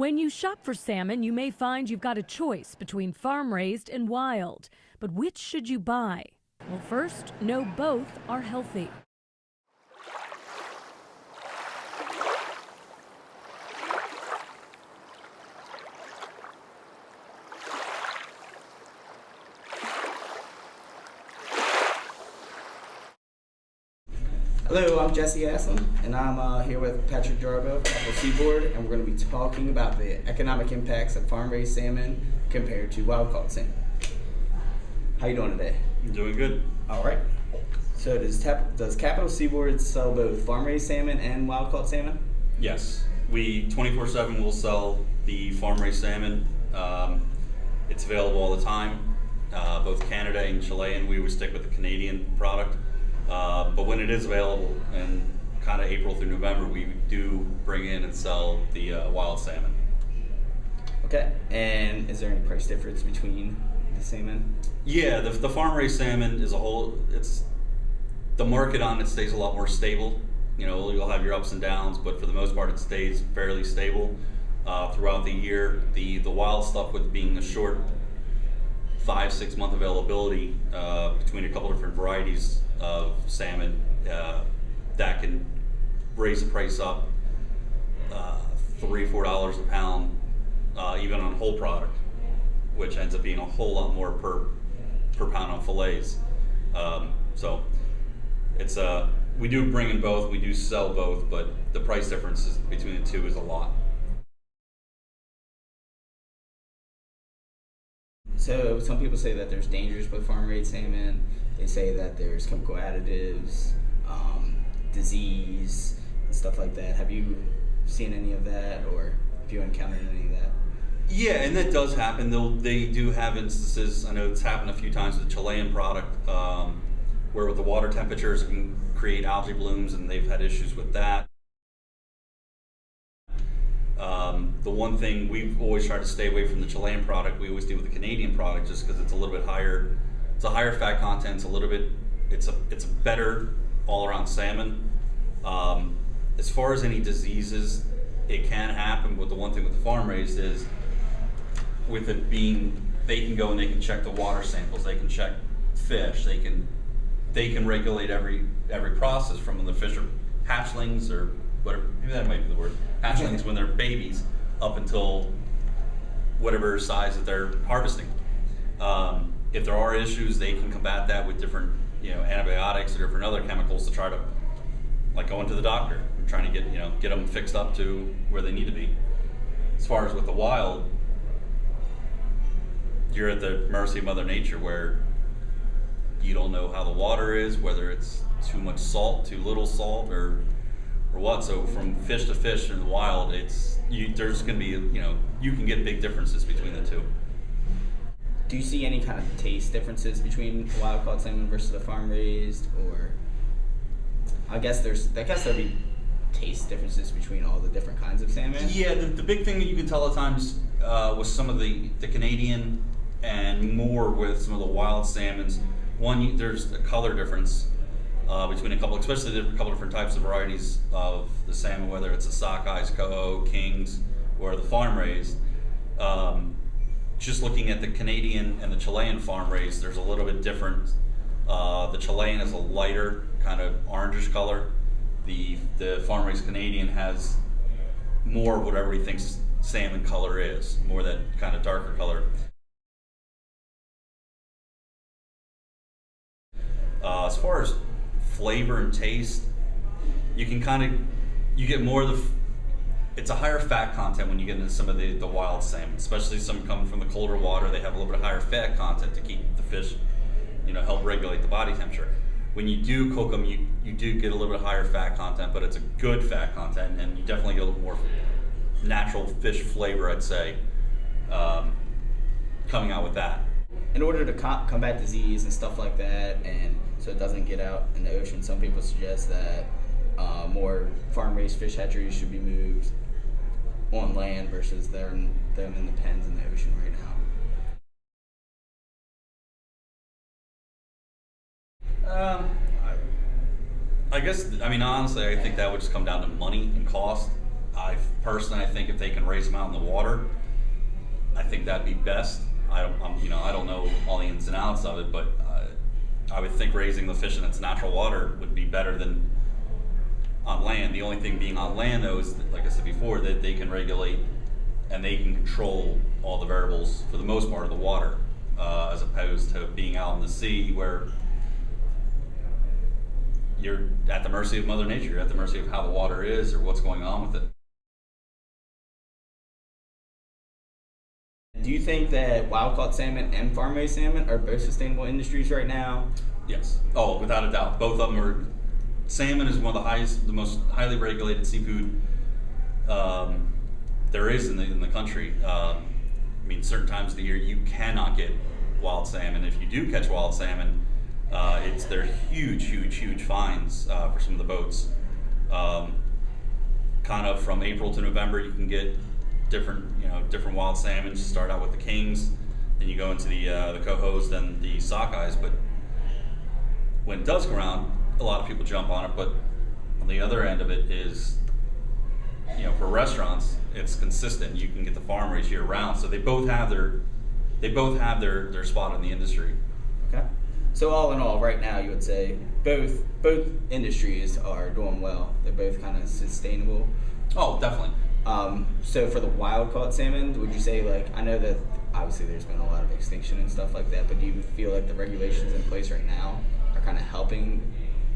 When you shop for salmon, you may find you've got a choice between farm-raised and wild. But which should you buy? Well, first, know both are healthy. Hello, I'm Jesse Aslam, and I'm here with Patrick Jarbo of Capital Seaboard, and we're going to be talking about the economic impacts of farm-raised salmon compared to wild-caught salmon. How you doing today? I'm doing good. All right. So does Capital Seaboard sell both farm-raised salmon and wild-caught salmon? Yes, we 24/7 will sell the farm-raised salmon. It's available all the time, both Canada and Chilean. We would stick with the Canadian product. But when it is available in kind of April through November, we do bring in and sell the wild salmon. Okay, and is there any price difference between the salmon? Yeah, the farm-raised salmon is the market on it stays a lot more stable. You know, you'll have your ups and downs, but for the most part it stays fairly stable throughout the year. The wild stuff, with being a short 5-6 month availability between a couple different varieties of salmon, that can raise the price up $3-4 a pound, even on whole product, which ends up being a whole lot more per pound on fillets. So it's we do bring in both, we do sell both, but the price difference between the two is a lot. So some people say that there's dangers with farm-raised salmon. They say that there's chemical additives, disease, and stuff like that. Have you seen any of that, or have you encountered any of that? Yeah, and that does happen. They do have instances. I know it's happened a few times with the Chilean product, where with the water temperatures it can create algae blooms, and they've had issues with that. The one thing we've always tried to stay away from the Chilean product, we always do with the Canadian product, just because it's a little bit higher. It's a higher fat content. It's a better all-around salmon. As far as any diseases, it can happen. But the one thing with the farm-raised is, with it being, they can go and they can check the water samples. They can check fish. They can regulate every process from when the fish are hatchlings, or whatever. Maybe that might be the word. Hatchlings when they're babies, up until whatever size that they're harvesting. If there are issues, they can combat that with different, antibiotics or different other chemicals to try to, like, going to the doctor and trying to get them fixed up to where they need to be. As far as with the wild, you're at the mercy of Mother Nature, where you don't know how the water is, whether it's too much salt, too little salt, or what. So from fish to fish in the wild, there's going to be, you can get big differences between the two. Do you see any kind of taste differences between wild-caught salmon versus the farm-raised, or I guess there'd be taste differences between all the different kinds of salmon? Yeah, the big thing that you can tell at times with some of the Canadian, and more with some of the wild salmons, one, there's a color difference between especially a couple different types of varieties of the salmon, whether it's the sockeyes, coho, kings, or the farm-raised. Just looking at the Canadian and the Chilean farm-raised, there's a little bit different. The Chilean is a lighter, kind of orangish color. The farm-raised Canadian has more of what everybody thinks salmon color is, more that kind of darker color. As far as flavor and taste, you get more of it's a higher fat content when you get into some of the wild salmon, especially some coming from the colder water. They have a little bit higher fat content to keep the fish, help regulate the body temperature. When you do cook them, you do get a little bit higher fat content, but it's a good fat content, and you definitely get a little more natural fish flavor, I'd say, coming out with that. In order to combat disease and stuff like that, and so it doesn't get out in the ocean, some people suggest that more farm-raised fish hatcheries should be moved on land versus them in the pens in the ocean right now. I guess, honestly, I think that would just come down to money and cost. I think if they can raise them out in the water, I think that'd be best. I don't know all the ins and outs of it, but I would think raising the fish in its natural water would be better than on land. The only thing being on land, though, is that, like I said before, that they can regulate and they can control all the variables for the most part of the water, as opposed to being out in the sea where you're at the mercy of Mother Nature. You're at the mercy of how the water is or what's going on with it. Do you think that wild-caught salmon and farm-raised salmon are both sustainable industries right now? Yes. Oh, without a doubt. Both of them are. Salmon is one of the most highly regulated seafood there is in the country. I mean, certain times of the year you cannot get wild salmon. If you do catch wild salmon, they're huge fines for some of the boats. Kind of from April to November, you can get different wild salmon. You start out with the kings, then you go into the cohos, then the sockeyes. But when it does come around, a lot of people jump on it. But on the other end of it is, for restaurants, it's consistent. You can get the farm raised year round, so they both have their spot in the industry. Okay. So all in all, right now, you would say both industries are doing well. They're both kind of sustainable. Oh, definitely. So for the wild-caught salmon, would you say, I know that obviously there's been a lot of extinction and stuff like that, but do you feel like the regulations in place right now are kind of helping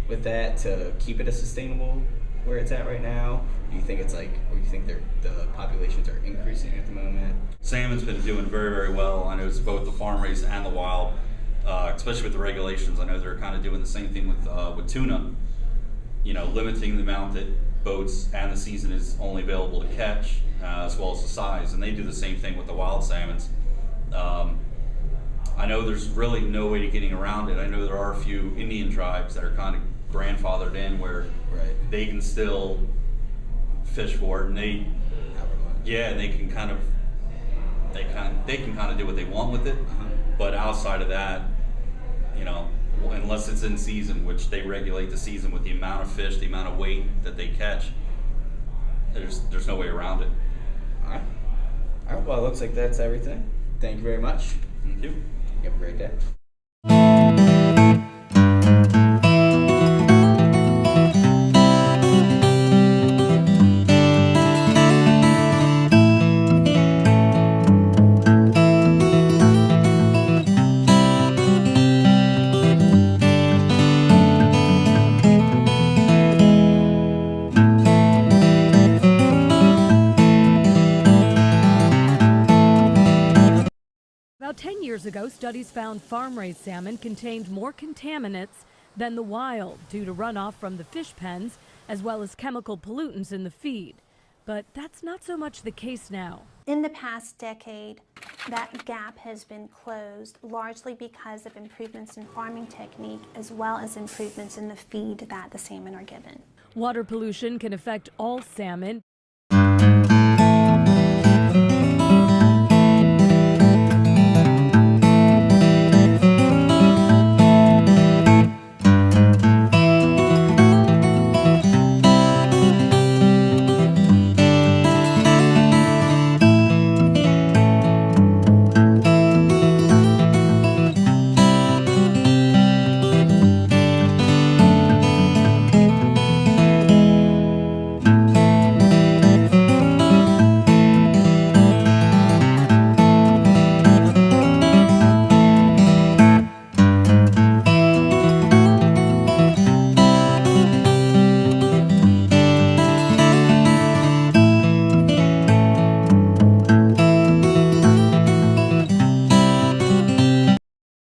with that to keep it as sustainable where it's at right now? Do you think it's or you think the populations are increasing at the moment? Salmon's been doing very, very well. I know it's both the farm raised and the wild, especially with the regulations. I know they're kind of doing the same thing with tuna, limiting the amount that boats and the season is only available to catch, as well as the size, and they do the same thing with the wild salmons. I know there's really no way to getting around it. I know there are a few Indian tribes that are kind of grandfathered in where they can still fish for it, and they can kind of do what they want with it. But outside of that, unless it's in season, which they regulate the season with the amount of fish, the amount of weight that they catch, there's no way around it. All right. Well, it looks like that's everything. Thank you very much. Thank you. You have a great day. About 10 years ago, studies found farm-raised salmon contained more contaminants than the wild due to runoff from the fish pens, as well as chemical pollutants in the feed. But that's not so much the case now. In the past decade, that gap has been closed largely because of improvements in farming technique as well as improvements in the feed that the salmon are given. Water pollution can affect all salmon.